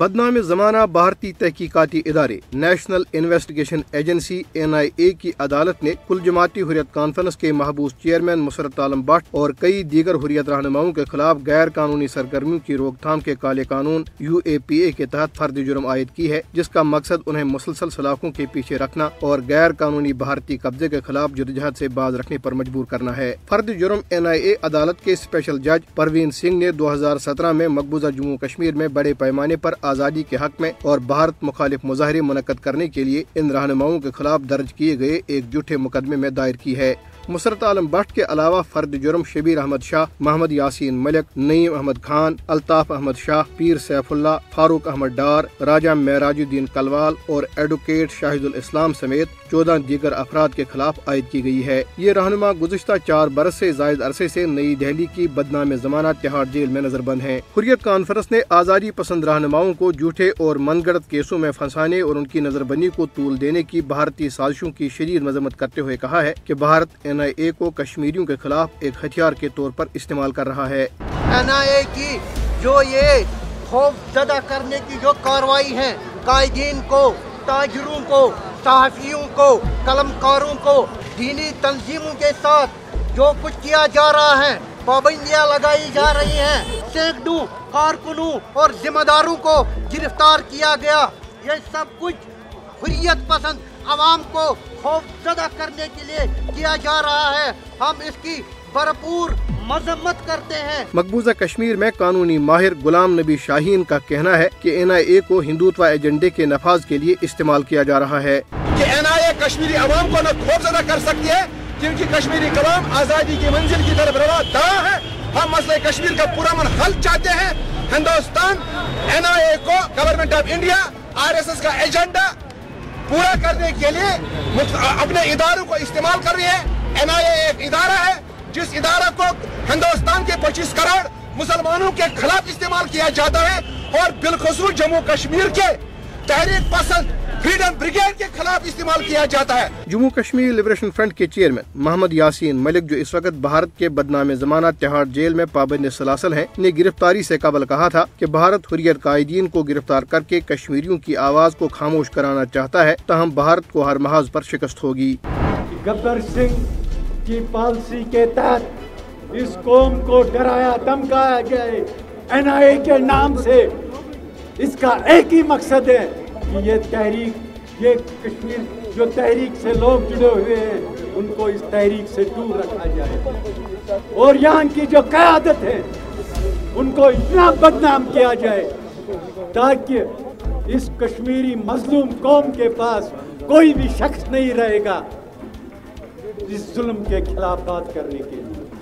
بدنام زمانہ بھارتی تحقیقاتی ادارے نیشنل انویسٹیگیشن ایجنسی NIA کی عدالت نے کل جماعتی حریت کانفرنس کے محبوس چیئرمین مسرت عالم بٹ اور کئی دیگر حریت رہنماؤں کے خلاف غیر قانونی سرگرمیوں کی روک تھام کے کالے قانون UAPA کے تحت فرد جرم عائد کی ہے، جس کا مقصد انہیں مسلسل سلاخوں کے پیچھے رکھنا اور غیر قانونی بھارتی قبضے کے خلاف جدوجہد سے باز رکھنے پر مجبور کرنا ہے۔ فرد جرم NIA عدالت کے اسپیشل جج پروین سنگھ نے 2017 میں مقبوضہ جموں کشمیر میں بڑے پیمانے پر آزادی کے حق میں اور بھارت مخالف مظاہرے منعقد کرنے کے لیے ان رہنماؤں کے خلاف درج کیے گئے ایک جھوٹے مقدمے میں دائر کی ہے۔ مسرت عالم بٹ کے علاوہ فرد جرم شبیر احمد شاہ، محمد یاسین ملک، نعیم احمد خان، الطاف احمد شاہ، پیر سیف اللہ، فاروق احمد ڈار، راجہ معراج الدین کلوال اور ایڈوکیٹ شاہد الاسلام سمیت 14 دیگر افراد کے خلاف عائد کی گئی ہے۔ یہ رہنما گزشتہ 4 برس سے زائد عرصے سے نئی دہلی کی بدنام زمانہ تہاڑ جیل میں نظر بند ہیں۔ حریت کانفرنس نے آزادی پسند رہنماؤں کو جھوٹے اور من گھڑت کیسوں میں پھنسانے اور ان کی نظر بندی کو طول دینے کی بھارتی سازشوں کی شدید مذمت کرتے ہوئے کہا ہے کہ بھارت NIA کو کشمیریوں کے خلاف ایک ہتھیار کے طور پر استعمال کر رہا ہے۔ NIA کی جو یہ خوف زدہ کرنے کی جو کارروائی ہے، قائدین کو، تاجروں کو، صحافیوں کو، قلم کاروں کو، دینی تنظیموں کے ساتھ جو کچھ کیا جا رہا ہے، پابندیاں لگائی جا رہی ہیں، سینکڑوں کارکنوں اور ذمہ داروں کو گرفتار کیا گیا، یہ سب کچھ حریت پسند عوام کو خوف زدہ کرنے کے لیے کیا جا رہا ہے۔ ہم اس کی بھرپور مذمت کرتے ہیں۔ مقبوضہ کشمیر میں قانونی ماہر غلام نبی شاہین کا کہنا ہے کہ NIA کو ہندوتوا ایجنڈے کے نفاذ کے لیے استعمال کیا جا رہا ہے کہ NIA کشمیری عوام کو نہ خوف زدہ کر سکتی ہے، کیونکہ کشمیری عوام آزادی کی منزل کی طرف رواں ہے۔ ہم مسئلہ کشمیر کا پرامن حل چاہتے ہیں۔ ہندوستان NIA کو گورنمنٹ آف انڈیا RSS کا ایجنڈا پورا کرنے کے لیے اپنے اداروں کو استعمال کر رہی ہے۔ NIA ایک ادارہ ہے جس ادارہ کو ہندوستان کے 25 کروڑ مسلمانوں کے خلاف استعمال کیا جاتا ہے، اور بالخصوص جموں کشمیر کے تحریک پسند فریڈم بریگیڈ کے خلاف استعمال کیا جاتا ہے۔ جموں کشمیر لبریشن فرنٹ کے چیئرمین محمد یاسین ملک، جو اس وقت بھارت کے بدنام زمانہ تہاڑ جیل میں پابند سلاسل ہیں، نے گرفتاری سے قبل کہا تھا کہ بھارت حریت قائدین کو گرفتار کر کے کشمیریوں کی آواز کو خاموش کرانا چاہتا ہے، تاہم بھارت کو ہر محاذ پر شکست ہوگی۔ گبر سنگھ کی پالیسی کے تحت اس قوم کو ڈرایا دھمکایا گیا ہے NIA کے نام سے۔ اس کا ایک ہی مقصد ہے کہ یہ تحریک، یہ کشمیر جو تحریک سے لوگ جڑے ہوئے ہیں، ان کو اس تحریک سے دور رکھا جائے، اور یہاں کی جو قیادت ہے ان کو اتنا بدنام کیا جائے تاکہ اس کشمیری مظلوم قوم کے پاس کوئی بھی شخص نہیں رہے گا اس ظلم کے خلاف بات کرنے کے لیے۔